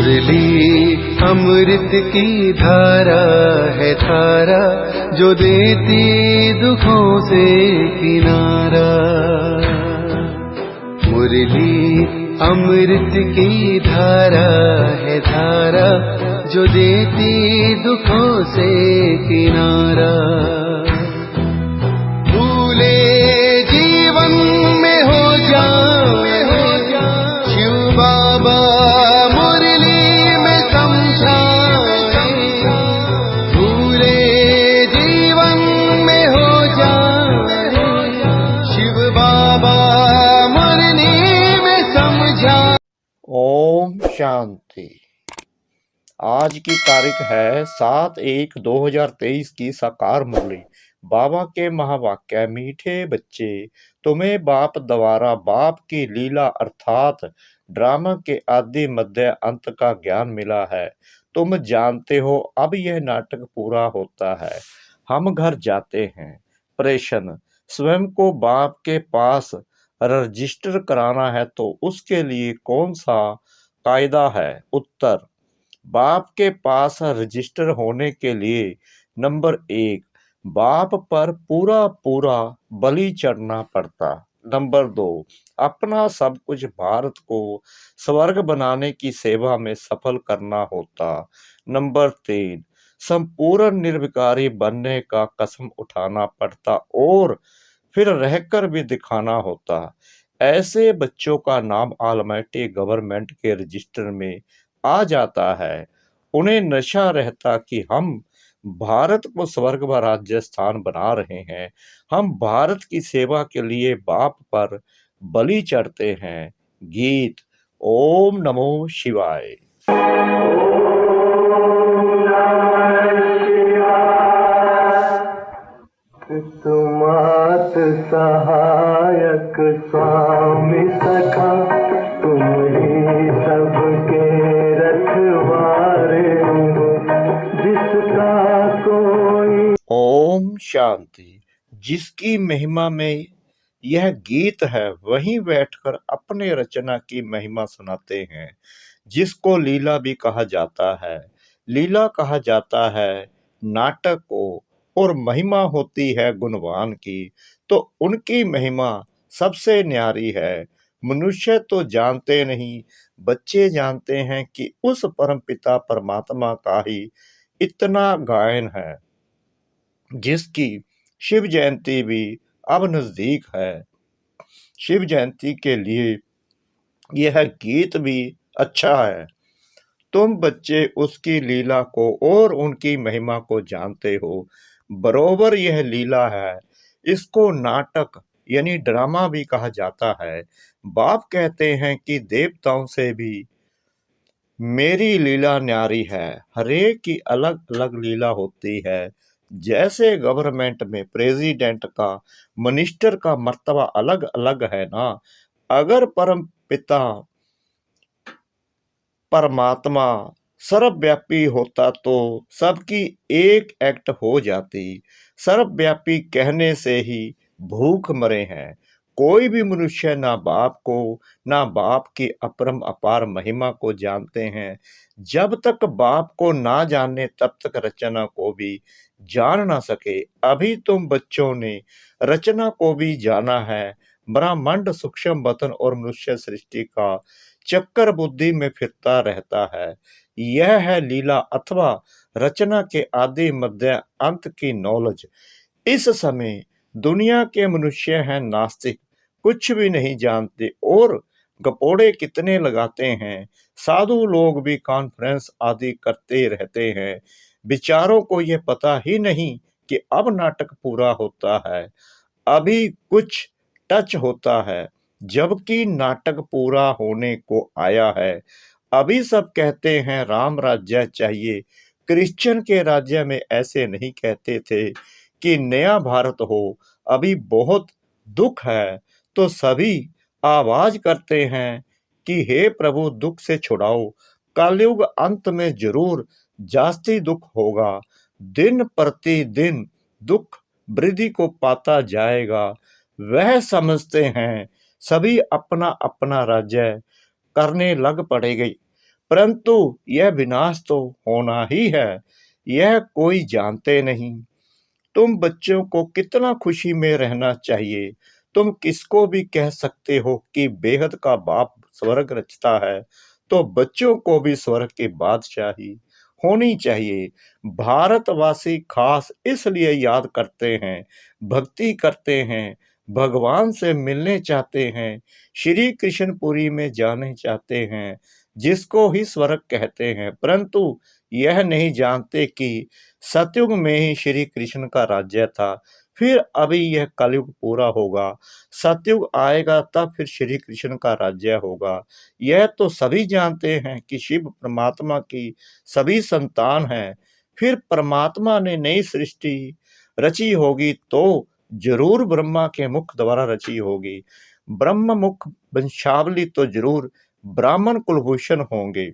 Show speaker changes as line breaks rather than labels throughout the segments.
मुरली अमृत की धारा है धारा, जो देती दुखों से किनारा। मुरली अमृत की धारा है धारा, जो देती दुखों से किनारा। भूले जीवन में हो जाए शिव बाबा मुरली में समझाए। भूले जीवन में हो जाए शिव बाबा मुरली में समझाए।
ओम शांति। आज की तारीख है 7/1/2023 की साकार मुरली। बाबा के महावाक्य, मीठे बच्चे तुम्हें बाप द्वारा बाप की लीला अर्थात ड्रामा के आदि मध्य अंत का ज्ञान मिला है। तुम जानते हो अब यह नाटक पूरा होता है, हम घर जाते हैं। प्रश्न, स्वयं को बाप के पास रजिस्टर कराना है तो उसके लिए कौन सा कायदा है? उत्तर, बाप के पास रजिस्टर होने के लिए नंबर 1, बाप पर पूरा पूरा बलि चढ़ना पड़ता। नंबर 2, अपना सब कुछ भारत को स्वर्ग बनाने की सेवा में सफल करना होता। नंबर 3, संपूर्ण निर्विकारी बनने का कसम उठाना पड़ता और फिर रहकर भी दिखाना होता। ऐसे बच्चों का नाम ऑलमाइटी गवर्नमेंट के रजिस्टर में आ जाता है। उन्हें नशा रहता कि हम भारत को स्वर्ग व राज्य स्थान बना रहे हैं, हम भारत की सेवा के लिए बाप पर बलि चढ़ते हैं। गीत। ओम नमो शिवाय।
तुमात सहायक स्वामी सखा, तुम ही सबके रखवारे हो, जिसका कोई।
ओम शांति। जिसकी महिमा में यह गीत है वहीं बैठकर अपने रचना की महिमा सुनाते हैं, जिसको लीला भी कहा जाता है। लीला कहा जाता है नाटक को, और महिमा होती है गुणवान की, तो उनकी महिमा सबसे न्यारी है। मनुष्य तो जानते नहीं, बच्चे जानते हैं कि उस परमपिता परमात्मा का ही इतना गायन है, जिसकी शिव जयंती भी अब नजदीक है। शिव जयंती के लिए यह गीत भी अच्छा है। तुम बच्चे उसकी लीला को और उनकी महिमा को जानते हो, बरोबर यह लीला है। इसको नाटक यानी ड्रामा भी कहा जाता है। बाप कहते हैं कि देवताओं से भी मेरी लीला न्यारी है। हरेक की अलग अलग लीला होती है। जैसे गवर्नमेंट में प्रेसिडेंट का, मिनिस्टर का मर्तबा अलग अलग है ना। अगर परम पिता परमात्मा सर्वव्यापी होता तो सबकी एक एक्ट हो जाती। सर्वव्यापी कहने से ही भूख मरे हैं। कोई भी मनुष्य ना बाप को ना बाप की अपरम अपार महिमा को जानते हैं। जब तक बाप को ना जाने तब तक रचना को भी जान ना सके। अभी तुम बच्चों ने रचना को भी जाना है। ब्रह्मांड, सूक्ष्म वतन और मनुष्य सृष्टि का चक्कर बुद्धि में फिरता रहता है। यह है लीला अथवा रचना के आदि मध्य अंत की नॉलेज। इस समय दुनिया के मनुष्य हैं नास्तिक, कुछ भी नहीं जानते और गपोड़े कितने लगाते हैं। साधु लोग भी कॉन्फ्रेंस आदि करते रहते हैं। विचारों को यह पता ही नहीं कि अब नाटक पूरा होता है, अभी कुछ टच होता है, जबकि नाटक पूरा होने को आया है। अभी सब कहते हैं राम राज्य चाहिए। क्रिश्चियन के राज्य में ऐसे नहीं कहते थे कि नया भारत हो। अभी बहुत दुख है तो सभी आवाज करते हैं कि हे प्रभु दुख से छुड़ाओ। कलयुग अंत में जरूर जास्ती दुख होगा। दिन प्रतिदिन दुख वृद्धि को पाता जाएगा। वह समझते हैं सभी अपना अपना राज्य करने लग पड़ेगी। परंतु यह विनाश तो होना ही है, यह कोई जानते नहीं। तुम बच्चों को कितना खुशी में रहना चाहिए। तुम किसको भी कह सकते हो कि बेहद का बाप स्वर्ग रचता है, तो बच्चों को भी स्वर्ग की बादशाही होनी चाहिए। भारतवासी खास इसलिए याद करते हैं, भक्ति करते हैं, भगवान से मिलने चाहते हैं, श्री कृष्णपुरी में जाने चाहते हैं, जिसको ही स्वर्ग कहते हैं, परंतु यह नहीं जानते कि सतयुग में ही श्री कृष्ण का राज्य था। फिर अभी यह कलयुग पूरा होगा, सतयुग आएगा, तब फिर श्री कृष्ण का राज्य होगा। यह तो सभी जानते हैं कि शिव परमात्मा की सभी संतान हैं। फिर परमात्मा ने नई सृष्टि रची होगी तो जरूर ब्रह्मा के मुख द्वारा रची होगी। ब्रह्म मुख वंशावली तो जरूर ब्राह्मण कुलभूषण होंगे।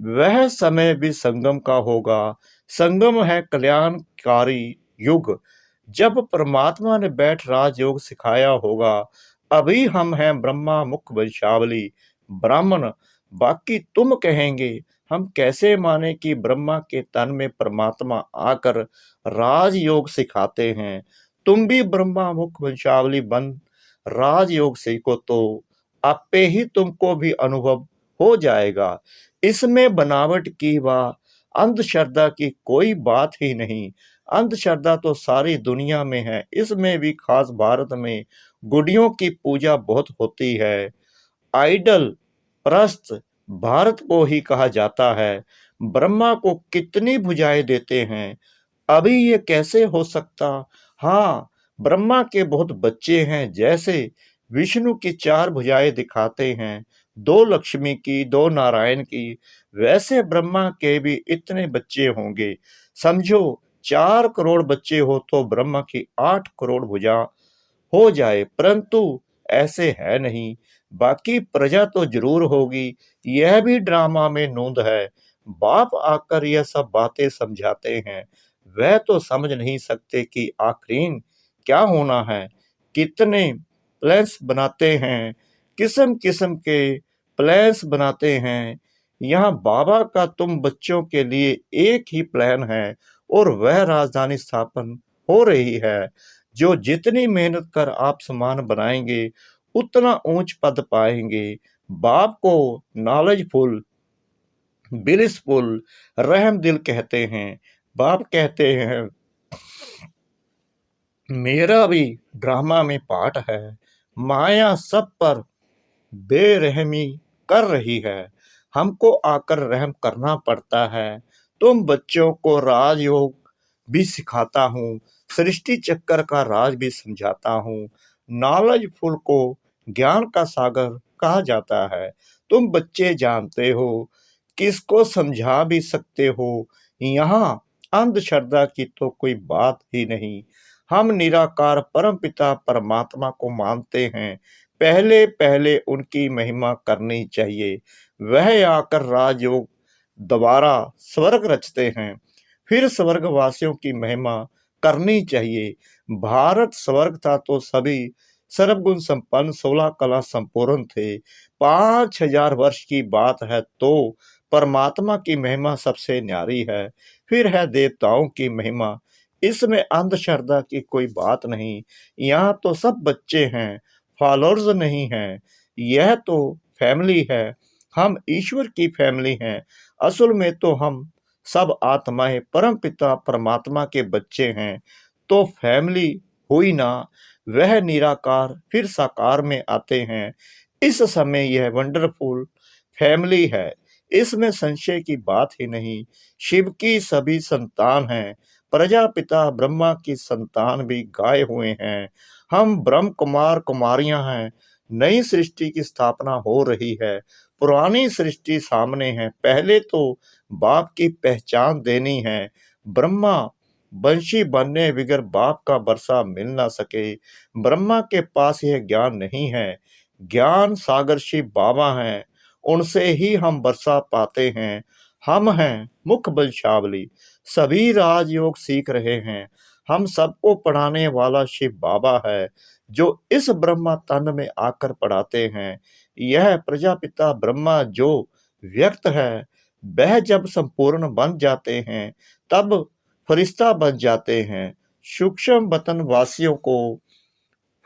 वह समय भी संगम का होगा। संगम है कल्याणकारी युग, जब परमात्मा ने बैठ राजयोग सिखाया होगा। अभी हम हैं ब्रह्मा मुख वंशावली ब्राह्मण, बाकी तुम कहेंगे हम कैसे माने कि ब्रह्मा के तन में परमात्मा आकर राजयोग सिखाते हैं। तुम भी ब्रह्मा मुख वंशावली बन राजयोग सीखो तो आपे ही तुमको भी अनुभव हो जाएगा। इसमें बनावट की व अंधश्रद्धा की कोई बात ही नहीं। अंधश्रद्धा तो सारी दुनिया में है, इसमें भी खास भारत में गुड़ियों की पूजा बहुत होती है। आइडल प्रस्त भारत को ही कहा जाता है। ब्रह्मा को कितनी भुजाएं देते हैं, अभी ये कैसे हो सकता। हाँ, ब्रह्मा के बहुत बच्चे हैं, जैसे विष्णु की 4 भुजाएं दिखाते हैं, 2 लक्ष्मी की, 2 नारायण की, वैसे ब्रह्मा के भी इतने बच्चे होंगे। समझो 4 करोड़ बच्चे हो तो ब्रह्मा की 8 करोड़ भुजा हो जाए, परंतु ऐसे है नहीं। बाकी प्रजा तो जरूर होगी, यह भी ड्रामा में नोंद है। बाप आकर यह सब बातें समझाते हैं, वह तो समझ नहीं सकते कि आखिर क्या होना है। कितने प्लान्स बनाते हैं, किस्म किस्म के प्लान्स बनाते हैं। यहाँ बाबा का तुम बच्चों के लिए एक ही प्लान है, और वह राजधानी स्थापन हो रही है। जो जितनी मेहनत कर आप समान बनाएंगे, उतना ऊंच पद पाएंगे। बाप को नॉलेजफुल, ब्लिसफुल, रहम दिल कहते हैं। बाप कहते हैं मेरा भी ड्रामा में पार्ट है। माया सब पर बेरहमी कर रही है, हमको आकर रहम करना पड़ता है। तुम बच्चों को राजयोग भी सिखाता हूँ, सृष्टि चक्कर का राज भी समझाता हूँ। नॉलेजफुल को ज्ञान का सागर कहा जाता है। तुम बच्चे जानते हो, किसको समझा भी सकते हो। यहाँ अंधश्रद्धा की तो कोई बात ही नहीं। हम निराकार परमपिता परमात्मा को मानते हैं। पहले पहले उनकी महिमा करनी चाहिए। वह आकर राजयोग दोबारा स्वर्ग रचते हैं, फिर स्वर्गवासियों की महिमा करनी चाहिए। भारत स्वर्ग था तो सभी सर्वगुण संपन्न 16 कला संपूर्ण थे। 5000 वर्ष की बात है तो परमात्मा की महिमा सबसे न्यारी है, फिर है देवताओं की महिमा। इसमें अंधश्रद्धा की कोई बात नहीं। यहाँ तो सब बच्चे हैं, फॉलोअर्स नहीं हैं। यह तो फैमिली है, हम ईश्वर की फैमिली हैं। असल में तो हम सब आत्माएं परमपिता परमात्मा के बच्चे हैं। तो फैमिली हुई ना, वह निराकार फिर साकार में आते हैं। इस समय यह वंडरफुल फैमिली है, इसमें संशय की बात ही नहीं। शिव की सभी संतान हैं, प्रजापिता ब्रह्मा की संतान भी गाए हुए हैं। हम ब्रह्म कुमार कुमारियां हैं। नई सृष्टि की स्थापना हो रही है, पुरानी सृष्टि सामने है। पहले तो बाप की पहचान देनी है। ब्रह्मा वंशी बनने बिगर बाप का बरसा मिल ना सके। ब्रह्मा के पास यह ज्ञान नहीं है। ज्ञान सागर शिव बाबा हैं, उनसे ही हम बरसा पाते हैं। हम हैं मुख वंशावली, सभी राजयोग सीख रहे हैं। हम सबको पढ़ाने वाला शिव बाबा है, जो इस ब्रह्मा तन में आकर पढ़ाते हैं। यह प्रजापिता ब्रह्मा जो व्यक्त है, वह जब संपूर्ण बन जाते हैं तब फरिश्ता बन जाते हैं। सूक्ष्म वतन वासियों को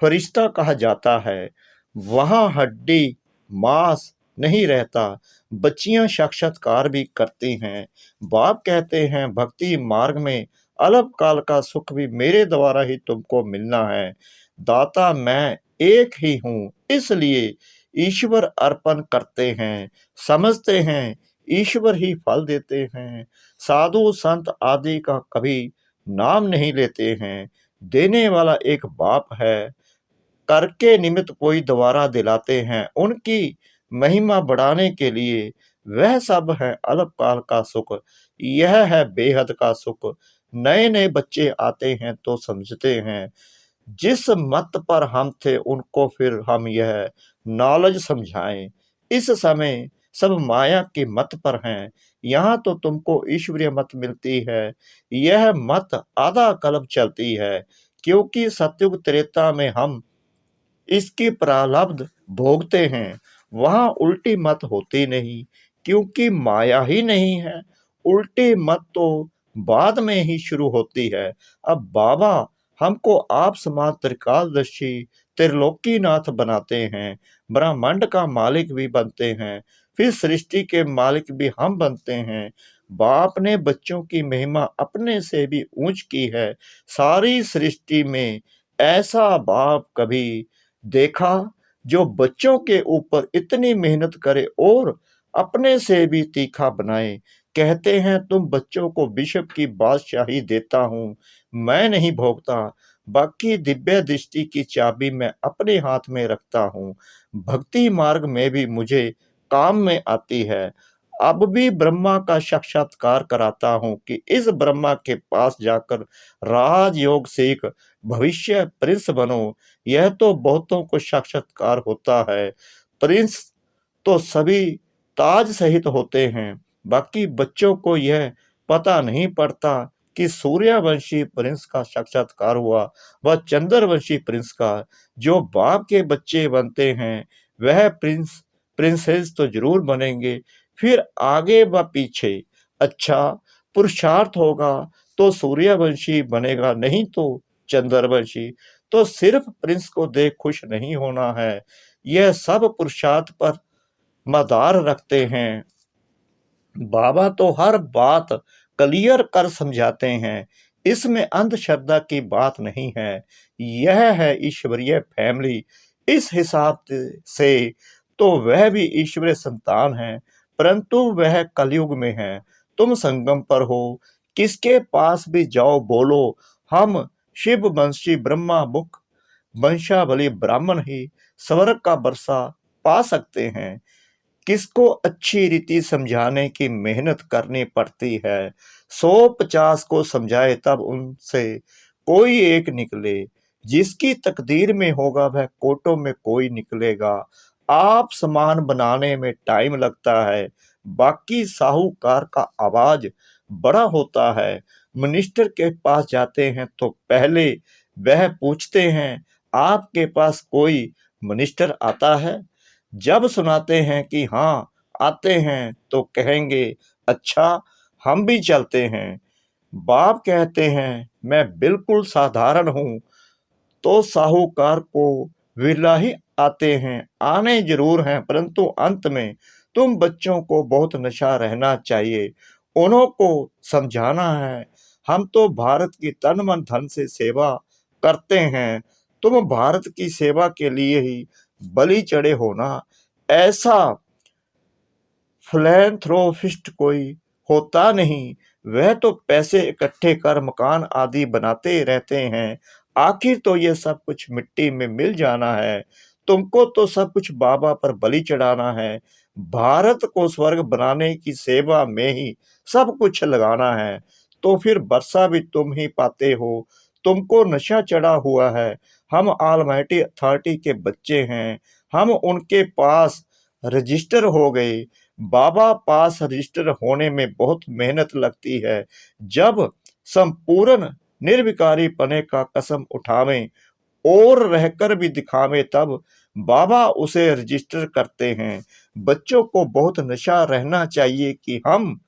फरिश्ता कहा जाता है। वहाँ हड्डी मांस नहीं रहता। बच्चियां साक्षात्कार भी करती हैं। बाप कहते हैं भक्ति मार्ग में अल्पकाल का सुख भी मेरे द्वारा ही तुमको मिलना है। दाता मैं एक ही हूँ, इसलिए ईश्वर अर्पण करते हैं। समझते हैं ईश्वर ही फल देते हैं। साधु संत आदि का कभी नाम नहीं लेते हैं। देने वाला एक बाप है, करके निमित्त कोई द्वारा दिलाते हैं। उनकी महिमा बढ़ाने के लिए वह सब है अल्पकाल का सुख, यह है बेहद का सुख। नए नए बच्चे आते हैं तो समझते हैं। जिस मत पर हम थे उनको फिर हम यह नॉलेज समझाएं। इस समय सब माया की मत पर हैं। यहाँ तो तुमको ईश्वरीय मत मिलती है। यह मत आधा कल्प चलती है, क्योंकि सतयुग त्रेता में हम इसकी प्रारब्ध भोगते हैं। वहाँ उल्टी मत होती नहीं, क्योंकि माया ही नहीं है। उल्टी मत तो बाद में ही शुरू होती है। अब बाबा हमको आप समान त्रिकालदर्शी त्रिलोकीनाथ बनाते हैं। ब्रह्मांड का मालिक भी बनते हैं, फिर सृष्टि के मालिक भी हम बनते हैं। बाप ने बच्चों की महिमा अपने से भी ऊंच की है। सारी सृष्टि में ऐसा बाप कभी देखा जो बच्चों के ऊपर इतनी मेहनत करे और अपने से भी तीखा बनाए। कहते हैं तुम बच्चों को विश्व की बादशाही देता हूँ, मैं नहीं भोगता। बाकी दिव्य दृष्टि की चाबी मैं अपने हाथ में रखता हूँ। भक्ति मार्ग में भी मुझे काम में आती है। अब भी ब्रह्मा का साक्षात्कार कराता हूँ कि इस ब्रह्मा के पास जाकर राजयोग सीख भविष्य प्रिंस बनो। यह तो बहुतों को साक्षात्कार होता है। प्रिंस तो सभी ताज सहित होते हैं। बाकी बच्चों को यह पता नहीं पड़ता कि सूर्यवंशी प्रिंस का साक्षात्कार हुआ व चंद्रवंशी प्रिंस का। जो बाप के बच्चे बनते हैं वह प्रिंस प्रिंसेस तो जरूर बनेंगे। फिर आगे व पीछे अच्छा पुरुषार्थ होगा तो सूर्यवंशी बनेगा, नहीं तो चंद्रवंशी। तो सिर्फ प्रिंस को देख खुश नहीं होना है। यह सब पुरुषार्थ पर मदार रखते हैं। बाबा तो हर बात क्लियर कर समझाते हैं। इसमें अंधश्रद्धा की बात नहीं है। यह है ईश्वरीय फैमिली। इस हिसाब से तो वह भी ईश्वरीय संतान है, परंतु वह कलयुग में है। तुम संगम पर हो, किसके पास भी जाओ बोलो हम शिव वंशी ब्रह्मा मुख वंशावली ब्राह्मण ही स्वर्ग का बरसा पा सकते हैं। किसको अच्छी रीति समझाने की मेहनत करनी पड़ती है। 150 को समझाए तब उनसे कोई एक निकले। जिसकी तकदीर में होगा वह कोटों में कोई निकलेगा। आप सामान बनाने में टाइम लगता है, बाकी साहूकार का आवाज बड़ा होता है। मिनिस्टर के पास जाते हैं तो पहले वह पूछते हैं आपके पास कोई मिनिस्टर आता है। जब सुनाते हैं कि हाँ आते हैं तो कहेंगे अच्छा हम भी चलते हैं। बाप कहते हैं मैं बिल्कुल साधारण हूँ, तो साहूकार को विरला ही आते हैं। आने जरूर हैं, परंतु अंत में तुम बच्चों को बहुत नशा रहना चाहिए। उन्हों को समझाना है हम तो भारत की तन मन धन से सेवा करते हैं, तुम भारत की सेवा के लिए ही बलि चढ़े होना। ऐसा फिलैंथ्रोपिस्ट कोई होता नहीं। वह तो पैसे इकट्ठे कर मकान आदि बनाते रहते हैं। आखिर तो ये सब कुछ मिट्टी में मिल जाना है। तुमको तो सब कुछ बाबा पर बलि चढ़ाना है। भारत को स्वर्ग बनाने की सेवा में ही सब कुछ लगाना है। तो फिर वर्षा भी तुम ही पाते हो। तुमको नशा चढ़ा हुआ है। हम ऑलमाइटी अथॉरिटी के बच्चे हैं। हम उनके पास रजिस्टर हो गए। बाबा पास रजिस्टर होने में बहुत मेहनत लगती है। जब संपूर्ण निर्विकारी पने का कसम उठावें और रहकर भी दिखावें तब बाबा उसे रजिस्टर करते हैं। बच्चों को बहुत नशा रहना चाहिए कि हम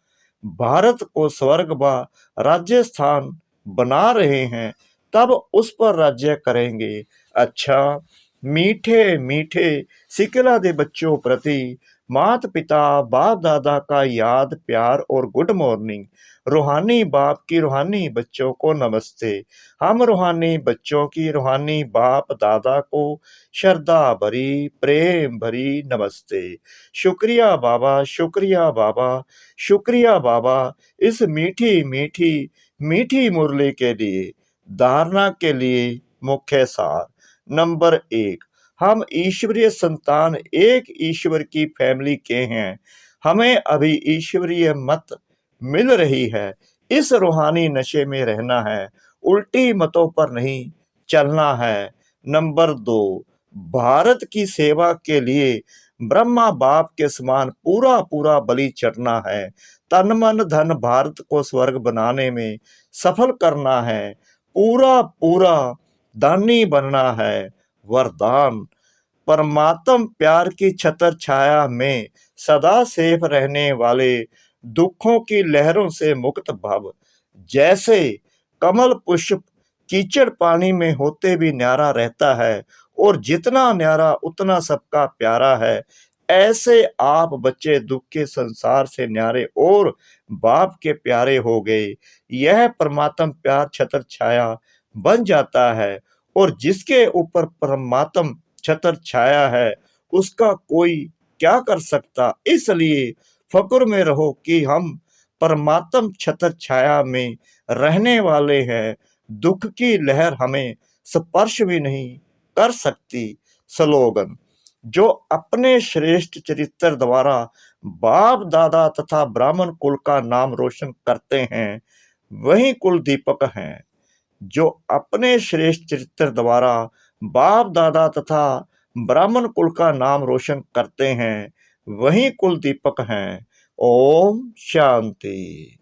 भारत को स्वर्ग व राजस्थान बना रहे हैं, तब उस पर राज्य करेंगे। अच्छा, मीठे मीठे सिकला दे बच्चों प्रति माता पिता बाप दादा का याद प्यार और गुड मॉर्निंग। रूहानी बाप की रूहानी बच्चों को नमस्ते। हम रूहानी बच्चों की रूहानी बाप दादा को श्रद्धा भरी प्रेम भरी नमस्ते। शुक्रिया बाबा, शुक्रिया बाबा, शुक्रिया बाबा, इस मीठी मीठी मीठी मुरली के लिए। धारणा के लिए मुख्य सार। नंबर 1, हम ईश्वरीय संतान एक ईश्वर की फैमिली के हैं। हमें अभी ईश्वरीय मत मिल रही है। इस रूहानी नशे में रहना है, उल्टी मतों पर नहीं चलना है। नंबर 2, भारत की सेवा के लिए ब्रह्मा बाप के समान पूरा पूरा बलि चढ़ना है। तन मन धन भारत को स्वर्ग बनाने में सफल करना है। पूरा पूरा दानी बनना है। वरदान, परमात्म प्यार की छत्र छाया में सदा सेफ रहने वाले, दुखों की लहरों से मुक्त भव। जैसे कमल पुष्प कीचड़ पानी में होते भी न्यारा रहता है और जितना न्यारा उतना सबका प्यारा है, ऐसे आप बच्चे दुख के संसार से न्यारे और बाप के प्यारे हो गए। यह परमात्म प्यार छत्र छाया बन जाता है और जिसके ऊपर परमात्म छत्र छाया है उसका कोई क्या कर सकता। इसलिए फक्र में रहो कि हम परमात्म छत्र छाया में रहने वाले हैं। दुख की लहर हमें स्पर्श भी नहीं कर सकती। स्लोगन, जो अपने श्रेष्ठ चरित्र द्वारा बाप दादा तथा ब्राह्मण कुल का नाम रोशन करते हैं वही कुल दीपक हैं। जो अपने श्रेष्ठ चरित्र द्वारा बाप दादा तथा ब्राह्मण कुल का नाम रोशन करते हैं वही कुल दीपक हैं। ओम शांति।